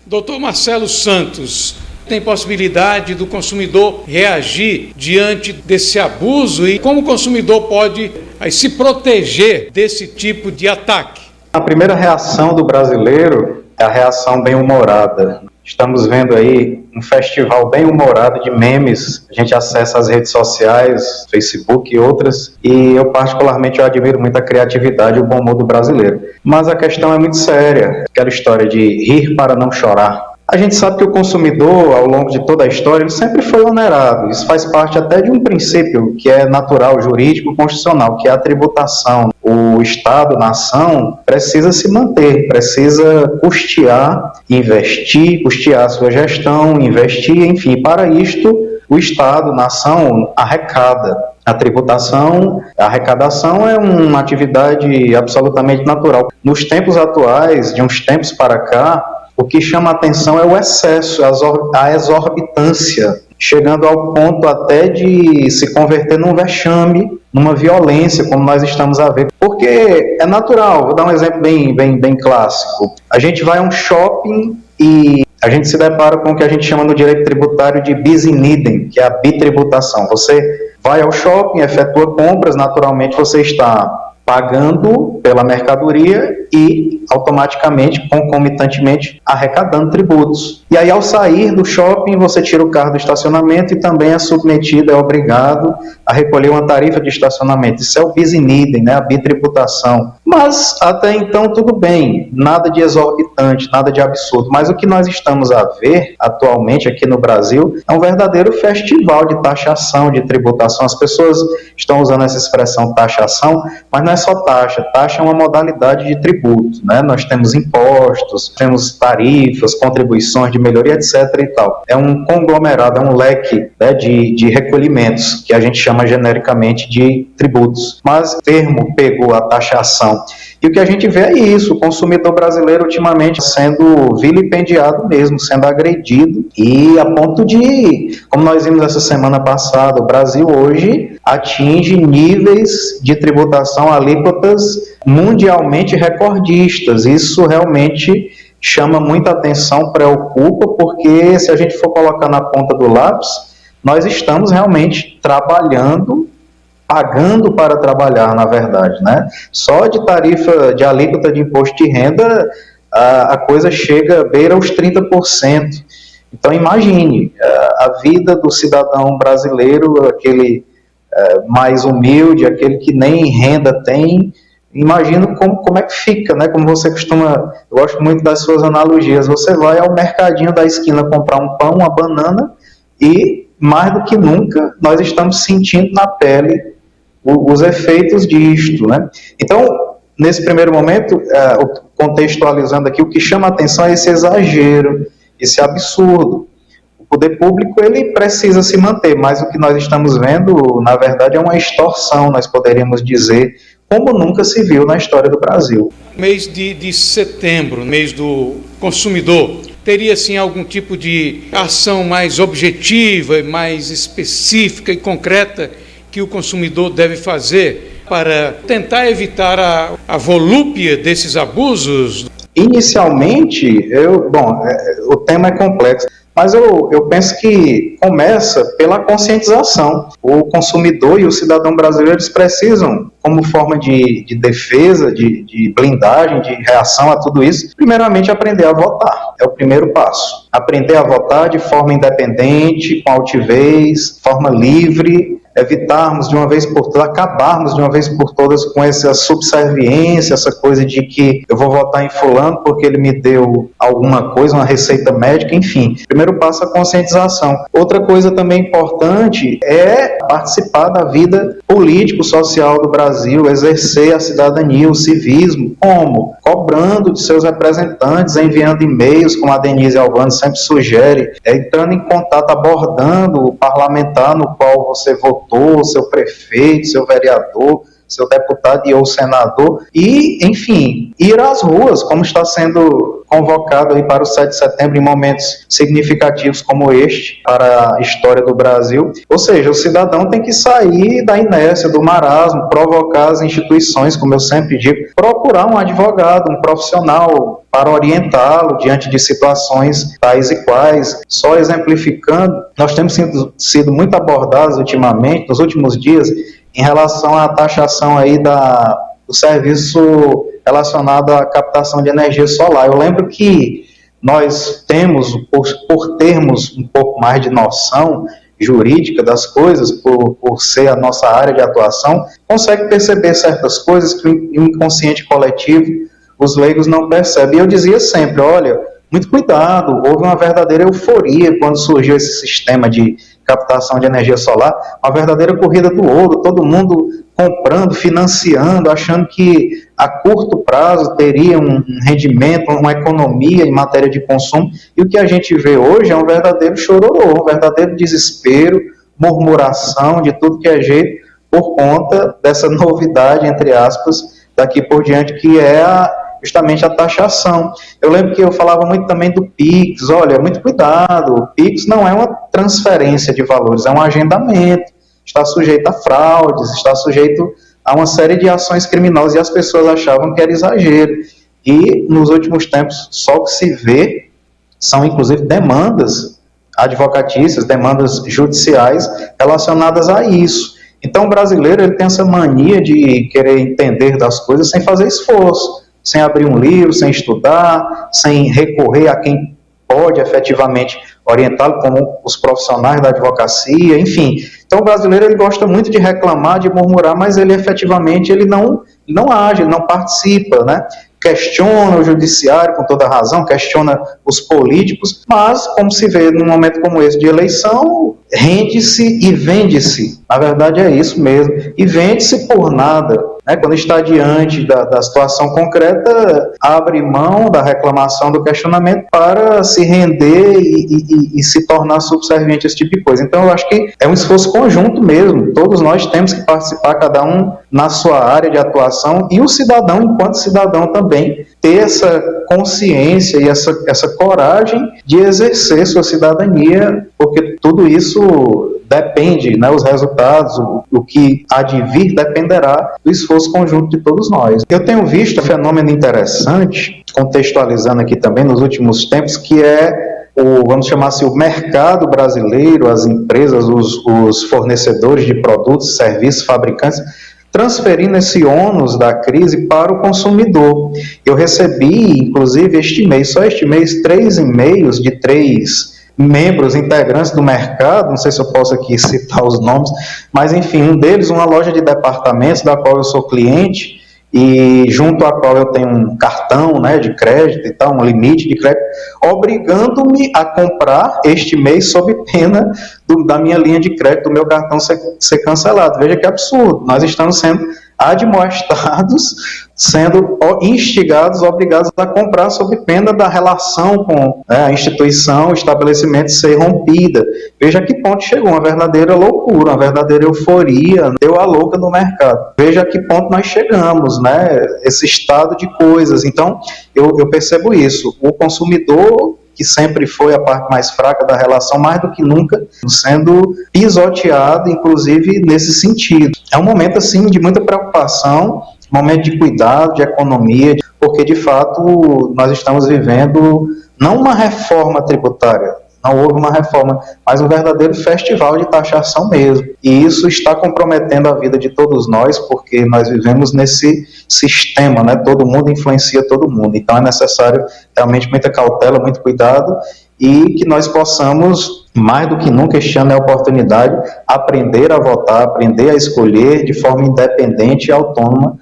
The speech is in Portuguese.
Doutor Marcelo Santos, tem possibilidade do consumidor reagir diante desse abuso e como o consumidor pode se proteger desse tipo de ataque? A primeira reação do brasileiro é a reação bem-humorada. Estamos vendo aí um festival bem-humorado de memes. A gente acessa as redes sociais, Facebook e outras, e eu particularmente admiro muito a criatividade e o bom humor do brasileiro. Mas a questão é muito séria, aquela história de rir para não chorar. A gente sabe que o consumidor, ao longo de toda a história, ele sempre foi onerado. Isso faz parte até de um princípio que é natural, jurídico, constitucional, que é a tributação. O Estado, nação, precisa se manter, precisa custear, investir, custear a sua gestão, investir, enfim. Para isto, o Estado, nação, arrecada. A tributação, a arrecadação é uma atividade absolutamente natural. Nos tempos atuais, de uns tempos para cá, o que chama a atenção é o excesso, a exorbitância, chegando ao ponto até de se converter num vexame, numa violência, como nós estamos a ver. Porque é natural, vou dar um exemplo bem clássico. A gente vai a um shopping e a gente se depara com o que a gente chama no direito tributário de bis in idem, que é a bitributação. Você vai ao shopping, efetua compras, naturalmente você está pagando pela mercadoria e automaticamente, concomitantemente, arrecadando tributos. E aí, ao sair do shopping, você tira o carro do estacionamento e também é submetido, é obrigado a recolher uma tarifa de estacionamento. Isso é o bis in idem, né, a bitributação. Mas, até então, tudo bem, nada de exorbitante, nada de absurdo. Mas o que nós estamos a ver, atualmente, aqui no Brasil, é um verdadeiro festival de taxação, de tributação. As pessoas estão usando essa expressão taxação, mas não é só taxa. Taxa é uma modalidade de tributo, né? Nós temos impostos, temos tarifas, contribuições de melhoria, etc. e tal. É um conglomerado, é um leque, né, de recolhimentos, que a gente chama genericamente de tributos. Mas o termo pegou a taxação. E o que a gente vê é isso, o consumidor brasileiro ultimamente sendo vilipendiado mesmo, sendo agredido, e a ponto de, como nós vimos essa semana passada, o Brasil hoje atinge níveis de tributação, alíquotas mundialmente recordistas. Isso realmente chama muita atenção, preocupa, porque se a gente for colocar na ponta do lápis, nós estamos realmente trabalhando, pagando para trabalhar, na verdade, né? Só de tarifa de alíquota de imposto de renda, a coisa chega, beira os 30%. Então, imagine, a vida do cidadão brasileiro, aquele mais humilde, aquele que nem renda tem, imagino como é que fica, né? Como você costuma, eu gosto muito das suas analogias, você vai ao mercadinho da esquina comprar um pão, uma banana, e mais do que nunca nós estamos sentindo na pele os efeitos disto, né? Então, nesse primeiro momento, contextualizando aqui, o que chama a atenção é esse exagero, esse absurdo. O poder público, ele precisa se manter, mas o que nós estamos vendo, na verdade, é uma extorsão, nós poderíamos dizer, como nunca se viu na história do Brasil. Mês de setembro, mês do consumidor, teria, sim, algum tipo de ação mais objetiva, mais específica e concreta que o consumidor deve fazer para tentar evitar a volúpia desses abusos? Inicialmente, o tema é complexo, mas eu penso que começa pela conscientização. O consumidor e o cidadão brasileiro eles precisam, como forma de defesa, de blindagem, de reação a tudo isso, primeiramente aprender a votar. É o primeiro passo. Aprender a votar de forma independente, com altivez, forma livre, evitarmos de uma vez por todas, acabarmos de uma vez por todas com essa subserviência, essa coisa de que eu vou votar em fulano porque ele me deu alguma coisa, uma receita médica, enfim. Primeiro passo, a conscientização. Outra coisa também importante é participar da vida político-social do Brasil, exercer a cidadania, o civismo. Como? Cobrando de seus representantes, enviando e-mails, como a Denise Albano sempre sugere, entrando em contato, abordando o parlamentar no qual você votou, seu prefeito, seu vereador, seu deputado e ou senador, e, enfim, ir às ruas, como está sendo convocado aí para o 7 de setembro em momentos significativos como este para a história do Brasil. Ou seja, o cidadão tem que sair da inércia, do marasmo, provocar as instituições, como eu sempre digo, procurar um advogado, um profissional para orientá-lo diante de situações tais e quais. Só exemplificando, nós temos sido muito abordados ultimamente, nos últimos dias, em relação à taxação aí do serviço relacionado à captação de energia solar. Eu lembro que nós temos, por termos um pouco mais de noção jurídica das coisas, por ser a nossa área de atuação, consegue perceber certas coisas que o inconsciente coletivo, os leigos não percebem. E eu dizia sempre, olha, muito cuidado, houve uma verdadeira euforia quando surgiu esse sistema de captação de energia solar, uma verdadeira corrida do ouro, todo mundo comprando, financiando, achando que a curto prazo teria um rendimento, uma economia em matéria de consumo, e o que a gente vê hoje é um verdadeiro chororô, um verdadeiro desespero, murmuração de tudo que é jeito, por conta dessa novidade, entre aspas, daqui por diante, que é justamente a taxação. Eu lembro que eu falava muito também do PIX, olha, muito cuidado, o PIX não é uma transferência de valores, é um agendamento, está sujeito a fraudes, está sujeito a uma série de ações criminosas, e as pessoas achavam que era exagero. E nos últimos tempos, só o que se vê são inclusive demandas advocatícias, demandas judiciais relacionadas a isso. Então o brasileiro ele tem essa mania de querer entender das coisas sem fazer esforço, sem abrir um livro, sem estudar, sem recorrer a quem pode efetivamente orientá-lo, como os profissionais da advocacia, enfim. Então o brasileiro ele gosta muito de reclamar, de murmurar, mas ele efetivamente ele não age, ele não participa, né? Questiona o judiciário com toda razão, questiona os políticos, mas, como se vê num momento como esse de eleição, rende-se e vende-se. Na verdade é isso mesmo, e vende-se por nada. Quando está diante da situação concreta, abre mão da reclamação, do questionamento, para se render e se tornar subserviente a esse tipo de coisa. Então eu acho que é um esforço conjunto mesmo, todos nós temos que participar, cada um na sua área de atuação, e o cidadão, enquanto cidadão também, ter essa consciência e essa coragem de exercer sua cidadania, porque tudo isso depende, os resultados, o que há de vir dependerá do esforço conjunto de todos nós. Eu tenho visto um fenômeno interessante, contextualizando aqui também nos últimos tempos, que é vamos chamar assim, o mercado brasileiro, as empresas, os fornecedores de produtos, serviços, fabricantes, transferindo esse ônus da crise para o consumidor. Eu recebi, inclusive, só este mês, 3 e-mails de 3 membros, integrantes do mercado, não sei se eu posso aqui citar os nomes, mas enfim, um deles, uma loja de departamentos da qual eu sou cliente, e junto à qual eu tenho um cartão de crédito e tal, um limite de crédito, obrigando-me a comprar este mês sob pena da minha linha de crédito, do meu cartão ser cancelado. Veja que absurdo, nós estamos sendo admoestados, sendo instigados, obrigados a comprar sob pena da relação com a instituição, o estabelecimento ser rompida. Veja a que ponto chegou, uma verdadeira loucura, uma verdadeira euforia, deu a louca no mercado. Veja a que ponto nós chegamos, esse estado de coisas. Então, eu percebo isso, o consumidor, que sempre foi a parte mais fraca da relação, mais do que nunca, sendo pisoteado, inclusive, nesse sentido. É um momento, assim, de muita preocupação, momento de cuidado, de economia, porque, de fato, nós estamos vivendo não uma reforma tributária, não houve uma reforma, mas um verdadeiro festival de taxação mesmo. E isso está comprometendo a vida de todos nós, porque nós vivemos nesse sistema, todo mundo influencia todo mundo. Então é necessário realmente muita cautela, muito cuidado, e que nós possamos, mais do que nunca, este ano é a oportunidade, aprender a votar, aprender a escolher de forma independente e autônoma